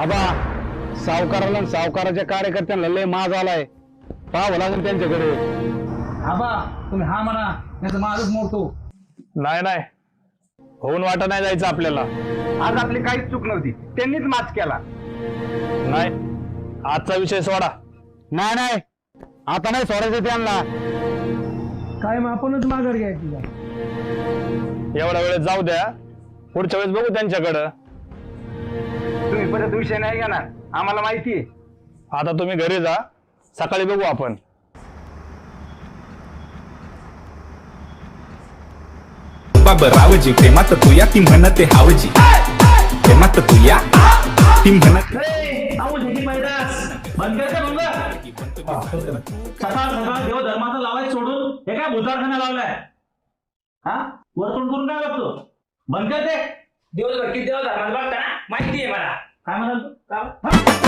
आबा सावकाराला आणि सावकाराच्या कार्यकर्त्यांना लय माज आलाय, पाहावं लागेल त्यांच्याकडे. आबा तुम्ही हा म्हणा नाही तर माझच मोडतो. नाही नाही, होऊन वाटा नाही जायचं आपल्याला. आज आपली काहीच चूक नव्हती, त्यांनीच माच केला. नाही, आजचा विषय सोडा. नाही नाही, आता नाही सोडायचं त्यांना. काय मग आपणच माघार घ्यायची. एवढ्या वेळेस जाऊ द्या, पुढच्या वेळेस बघू त्यांच्याकडं. तुम्ही परत विषय नाही घेणार, आम्हाला माहिती आहे. आता तुम्ही घरी जा, सकाळी बघू आपण. बाबरावजी प्रेमात तुया ती म्हणते हावजी, प्रेमात तुया ती म्हणत. सकाळ सकाळ देव धर्माचा लावायचं सोडून हे काय भुतारखाना लावलाय. हा वरतून करून काय बघतो. बंद कर ते. दिवसभर किती दिवस धर्मात बघता ना, माहिती आहे मला. काय म्हणाल तू?